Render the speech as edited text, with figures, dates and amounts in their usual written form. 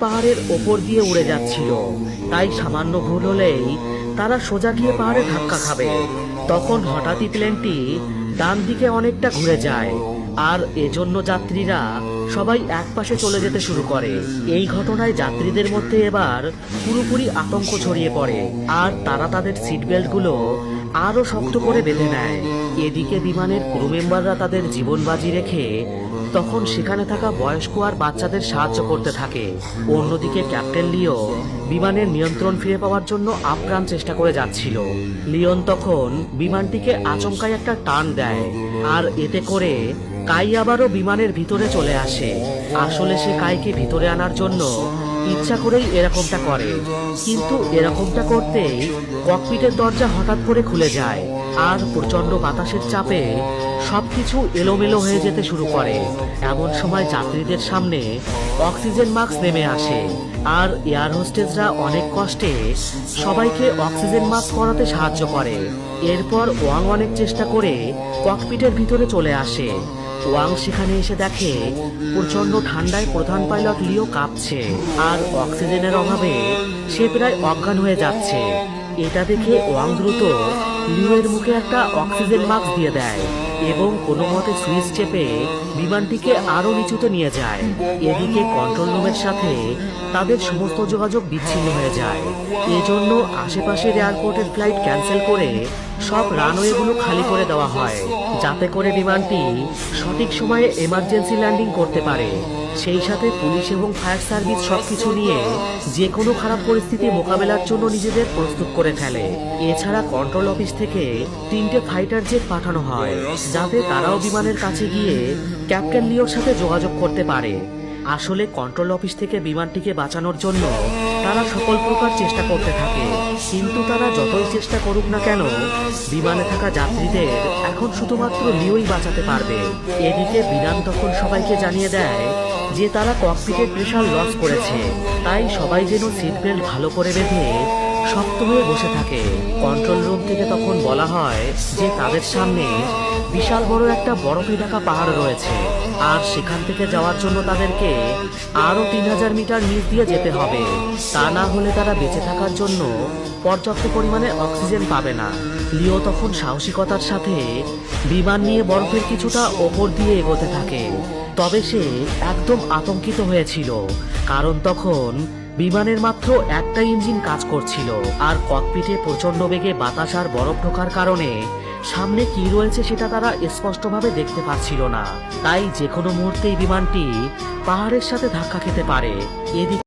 পাহাড়ের ওপর দিয়ে উড়ে যাচ্ছিল, তাই সামান্য ভুল হলেই তারা সোজা গিয়ে পাহাড়ে ধাক্কা খাবে। তখন হঠাৎই প্লেনটি ডান দিকে অনেকটা ঘুরে যায়, আর এজন্য যাত্রীরা সবাই একপাশে চলে যেতে শুরু করে। এই ঘটনায় যাত্রীদের মধ্যে এবার পুরোপুরি আতঙ্ক ছড়িয়ে পড়ে, আর তারা তাদের সিট বেল্টগুলো আরো শক্ত করে বেঁধে নেয়। এদিকে বিমানের ক্রু মেম্বাররা তাদের জীবন বাজি রেখে তখন সেখানে থাকা বয়স্ক আর বাচ্চাদের সাহায্য করতে থাকে। অন্যদিকে ক্যাপ্টেন লিও বিমানের নিয়ন্ত্রণ ফিরে পাওয়ার জন্য আপ্রাণ চেষ্টা করে যাচ্ছিল। লিওন তখন বিমানটিকে আচমকাই একটা টার্ন দেয়, আর এতে করে কাই আবারও বিমানের ভিতরে চলে আসে। আসলে সে কাইকে ভিতরে আনার জন্য ইচ্ছা করেই এরকমটা করে, কিন্তু এরকমটা করতেই ককপিটের দরজা হঠাৎ করে খুলে যায়, আর প্রচন্ড বাতাসের চাপে সবকিছু এলোমেলো হয়ে যেতে শুরু করে। এমন সময় যাত্রীদের সামনে অক্সিজেন মাস্ক নেমে আসে, আর এয়ার হোস্টেসরা অনেক কষ্টে সবাইকে অক্সিজেন মাস্ক পরাতে সাহায্য করে। এরপর ওয়াং অনেক চেষ্টা করে ককপিটের ভিতরে চলে আসে। ওয়াং সেখানে এসে দেখে প্রচন্ড ঠান্ডায় প্রধান পাইলট লিও কাঁপছে, আর অক্সিজেনের অভাবে সে প্রায় অজ্ঞান হয়ে যাচ্ছে। এটা দেখে ওয়াং দ্রুত লিওর মুখে একটা অক্সিজেন মাস্ক দিয়ে দেয় এবং কোনো মতে সুইচ চেপে বিমানটিকে আরো নিচুতে নিয়ে যায়। এদিকে কন্ট্রোল রুমের সাথে তাদের সমস্ত যোগাযোগ বিচ্ছিন্ন হয়ে যায়। এজন্য আশেপাশের এয়ারপোর্টের ফ্লাইট ক্যান্সেল করে সব রানওয়েগুলো খালি করে দেওয়া হয়, যাতে করে বিমানটি সঠিক সময়ে এমার্জেন্সি ল্যান্ডিং করতে পারে। সেই সাথে পুলিশ এবং ফায়ার সার্ভিস সবকিছু নিয়ে যে কোনো খারাপ পরিস্থিতি মোকাবেলার জন্য নিজেদের প্রস্তুত করে ফেলে। এছাড়া কন্ট্রোল অফিস থেকে 3টে ফাইটার জেট পাঠানো হয়, যাতে তারাও বিমানের কাছে গিয়ে ক্যাপ্টেন লিওর সাথে যোগাযোগ করতে পারে। আসলে কন্ট্রোল অফিস থেকে বিমানটিকে বাঁচানোর জন্য তারা সকল প্রকার চেষ্টা করতে থাকে, কিন্তু তারা যতই চেষ্টা করুক না কেন বিমানে থাকা যাত্রীদের এখন শুধুমাত্র লিওই বাঁচাতে পারবে। এদিকে বিমান তখন সবাইকে জানিয়ে দেয় যে তারা ককপিটের প্রেসার লস করেছে, তাই সবাই যেন সিট বেল্ট ভালো করে বেঁধে শক্ত হয়ে বসে থাকে। কন্ট্রোল রুম থেকে তখন বলা হয় যে তাদের সামনে বিশাল বড় একটা বরফে ঢাকা পাহাড় রয়েছে, আর সেখান থেকে যাওয়ার জন্য তাদেরকে আরো 3000 মিটার নিচ দিয়ে যেতে হবে। তা না হলে তারা বেঁচে থাকার জন্য পর্যাপ্ত পরিমাণে অক্সিজেন পাবে না। লিও তখন সাহসিকতার সাথে বিমান নিয়ে বরফের কিছুটা ওপর দিয়ে এগোতে থাকে। তবে সে একদম আতঙ্কিত হয়েছিল, কারণ তখন বিমানের মাত্র একটা ইঞ্জিন কাজ করছিল, আর ককপিটে প্রচন্ড বেগে বাতাস আর বরফ ঢোকার কারণে সামনে কি রয়েছে সেটা তারা স্পষ্টভাবে দেখতে পাচ্ছিল না। তাই যে কোনো মুহূর্তেই বিমানটি পাহাড়ের সাথে ধাক্কা খেতে পারে। এদিকে